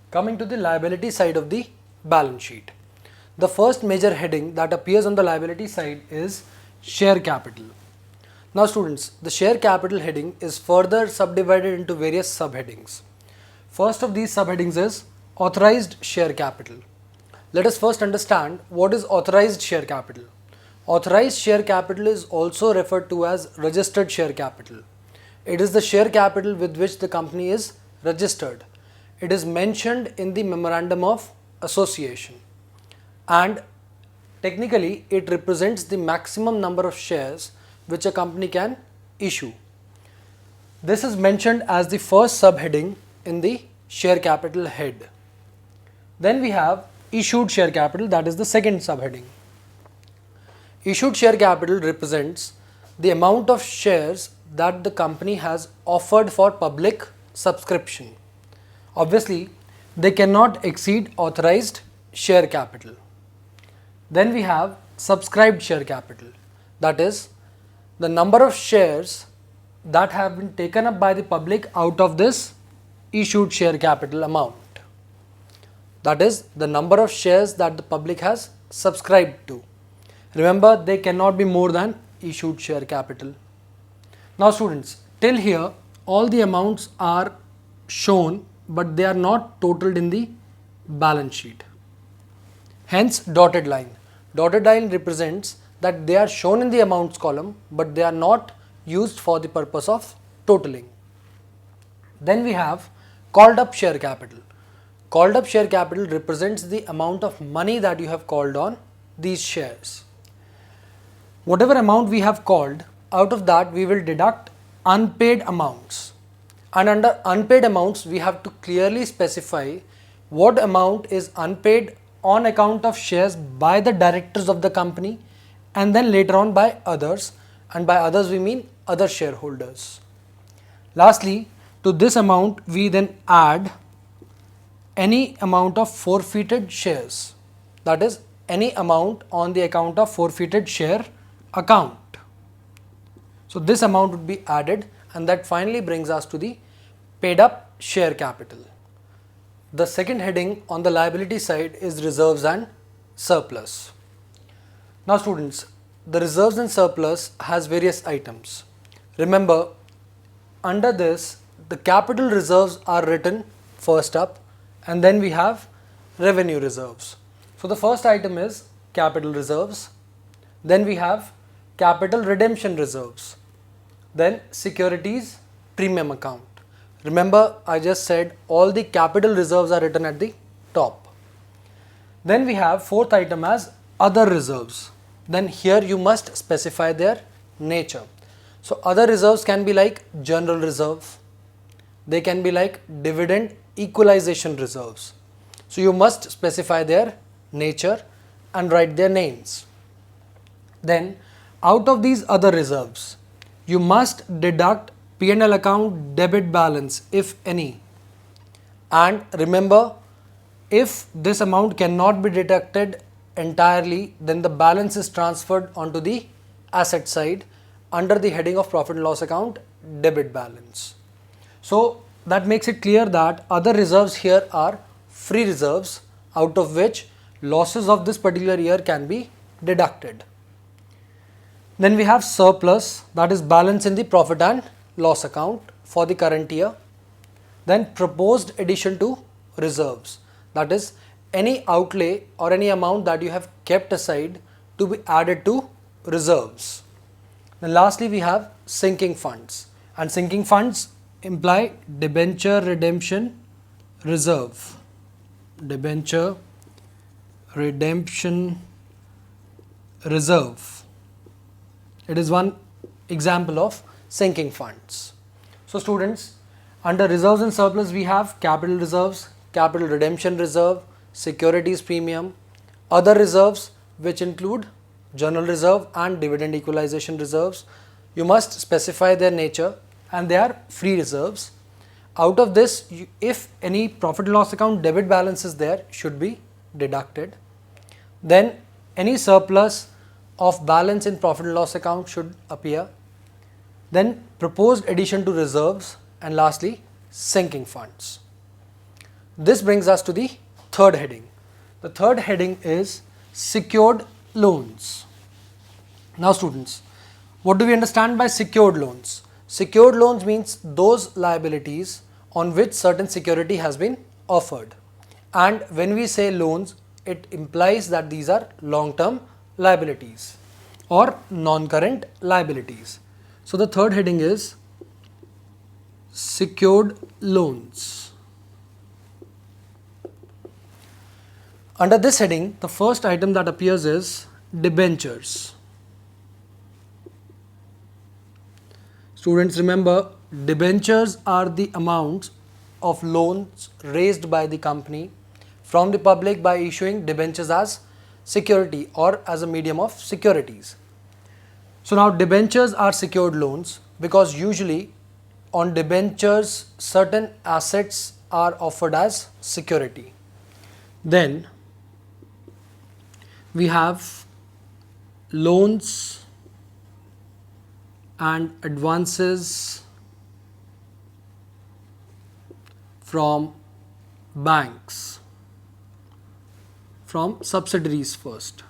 Coming to the liability side of the balance sheet. The first major heading that appears on the liability side is share capital. Now students, the share capital heading is further subdivided into various subheadings. First of these subheadings is authorized share capital. Let us first understand what is authorized share capital. Authorized share capital is also referred to as registered share capital. It is the share capital with which the company is registered. It is mentioned in the memorandum of association, and technically it represents the maximum number of shares which a company can issue. This is mentioned as the first subheading in the share capital head. Then we have issued share capital, that is the second subheading. Issued share capital represents the amount of shares that the company has offered for public subscription. Obviously, they cannot exceed authorized share capital. Then we have subscribed share capital, that is the number of shares that have been taken up by the public out of this issued share capital amount. That is the number of shares that the public has subscribed to. Remember, they cannot be more than issued share capital. Now students, till here all the amounts are shown, but they are not totaled in the balance sheet. Hence dotted line. Dotted line represents that they are shown in the amounts column, but they are not used for the purpose of totaling. Then we have called up share capital. Called up share capital represents the amount of money that you have called on these shares. Whatever amount we have called, out of that we will deduct unpaid amounts, and under unpaid amounts we have to clearly specify what amount is unpaid on account of shares by the directors of the company, and then later on by others, and by others we mean other shareholders. Lastly, to this amount we then add any amount of forfeited shares, that is any amount on the account of forfeited share account. So this amount would be added, and that finally brings us to the paid up share capital. The second heading on the liability side is reserves and surplus. Now students, the reserves and surplus has various items. Remember, under this the capital reserves are written first up, and then we have revenue reserves. So the first item is capital reserves, then we have capital redemption reserves, then securities premium account. Remember, I just said all the capital reserves are written at the top. Then we have fourth item as other reserves. Then here you must specify their nature. So other reserves can be like general reserve, they can be like dividend equalization reserves. So you must specify their nature and write their names. Then out of these other reserves, you must deduct P&L account debit balance if any. And remember, if this amount cannot be deducted entirely, then the balance is transferred onto the asset side under the heading of profit and loss account debit balance. So that makes it clear that other reserves here are free reserves, out of which losses of this particular year can be deducted. Then we have surplus, that is balance in the profit and loss account for the current year. Then proposed addition to reserves, that is any outlay or any amount that you have kept aside to be added to reserves. Then lastly we have sinking funds, and sinking funds imply debenture redemption reserve. Debenture redemption reserve. It is one example of sinking funds. So students, under reserves and surplus we have capital reserves, capital redemption reserve, securities premium, other reserves which include general reserve and dividend equalization reserves. You must specify their nature, and they are free reserves. Out of this, if any profit and loss account debit balance is there, should be deducted. Then any surplus of balance in profit and loss account should appear. Then proposed addition to reserves, and lastly sinking funds. This brings us to the third heading. The third heading is secured loans. Now students, what do we understand by secured loans? Secured loans means those liabilities on which certain security has been offered. And when we say loans, it implies that these are long-term liabilities or non-current liabilities. So the third heading is secured loans. Under this heading, the first item that appears is debentures. Students, remember, debentures are the amounts of loans raised by the company from the public by issuing debentures as security or as a medium of securities. So now debentures are secured loans because usually on debentures certain assets are offered as security. Then we have loans and advances from banks, from subsidiaries first.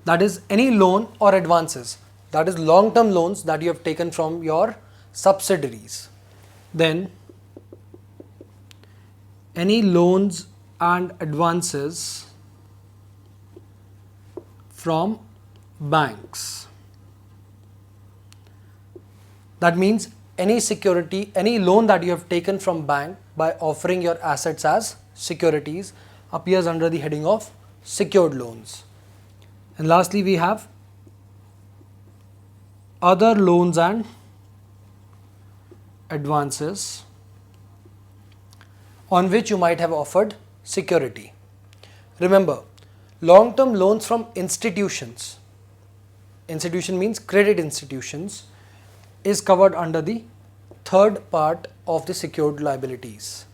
That is any loan or advances, that is long-term loans that you have taken from your subsidiaries. Then any loans and advances from banks. That means any security, any loan that you have taken from bank by offering your assets as securities appears under the heading of secured loans. And lastly, we have other loans and advances on which you might have offered security. Remember, long-term loans from institutions, institution means credit institutions, is covered under the third part of the secured liabilities.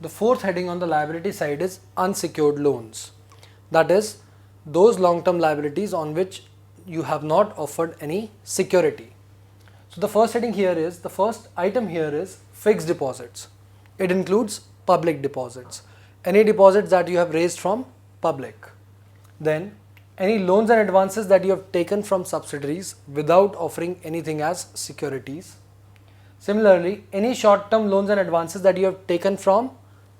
The fourth heading on the liability side is unsecured loans. That is those long-term liabilities on which you have not offered any security. So the first heading here is, the first item here is fixed deposits. It includes public deposits, any deposits that you have raised from public. Then any loans and advances that you have taken from subsidiaries without offering anything as securities. Similarly, any short-term loans and advances that you have taken from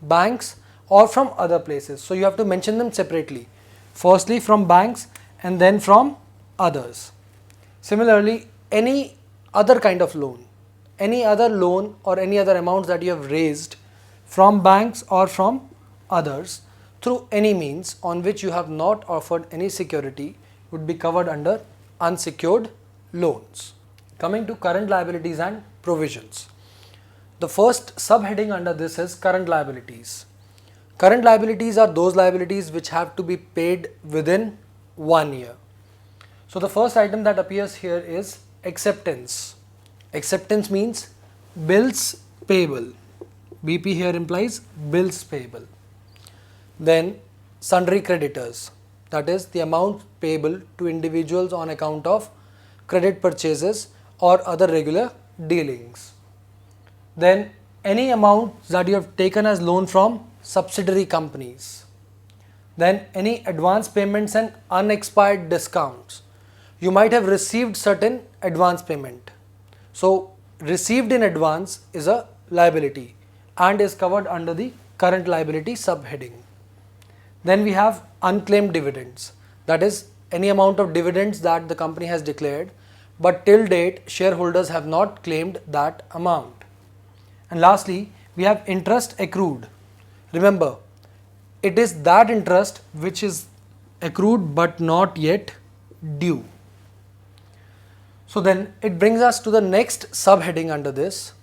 banks or from other places. So you have to mention them separately. Firstly from banks and then from others. Similarly, any other kind of loan, any other loan or any other amounts that you have raised from banks or from others through any means on which you have not offered any security would be covered under unsecured loans. Coming to current liabilities and provisions. The first subheading under this is current liabilities. Current liabilities are those liabilities which have to be paid within 1 year. So the first item that appears here is acceptance. Acceptance means bills payable. BP here implies bills payable. Then sundry creditors, that is the amount payable to individuals on account of credit purchases or other regular dealings. Then any amount that you have taken as loan from subsidiary companies. Then any advance payments and unexpired discounts. You might have received certain advance payment. So received in advance is a liability and is covered under the current liability subheading. Then we have unclaimed dividends, that is any amount of dividends that the company has declared but till date shareholders have not claimed that amount. And lastly, we have interest accrued. Remember, it is that interest which is accrued but not yet due. So then it brings us to the next subheading under this,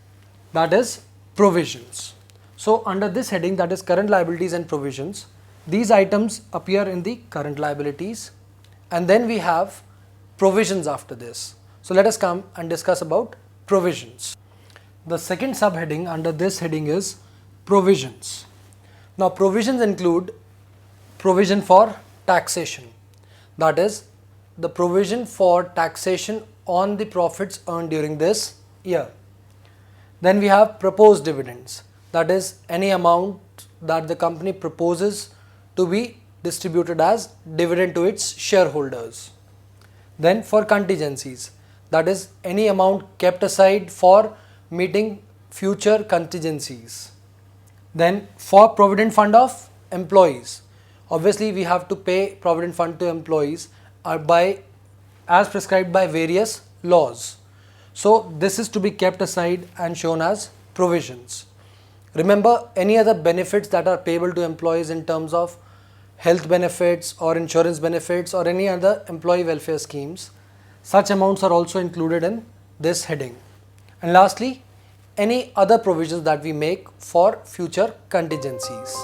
that is provisions. So under this heading, that is current liabilities and provisions, these items appear in the current liabilities and then we have provisions after this. So let us come and discuss about provisions. The second subheading under this heading is provisions. Now provisions include provision for taxation, that is the provision for taxation on the profits earned during this year. Then we have proposed dividends, that is any amount that the company proposes to be distributed as dividend to its shareholders. Then for contingencies, that is any amount kept aside for meeting future contingencies. Then for provident fund of employees, obviously we have to pay provident fund to employees as prescribed by various laws. So this is to be kept aside and shown as provisions. Remember, any other benefits that are payable to employees in terms of health benefits or insurance benefits or any other employee welfare schemes, such amounts are also included in this heading. And lastly, any other provisions that we make for future contingencies.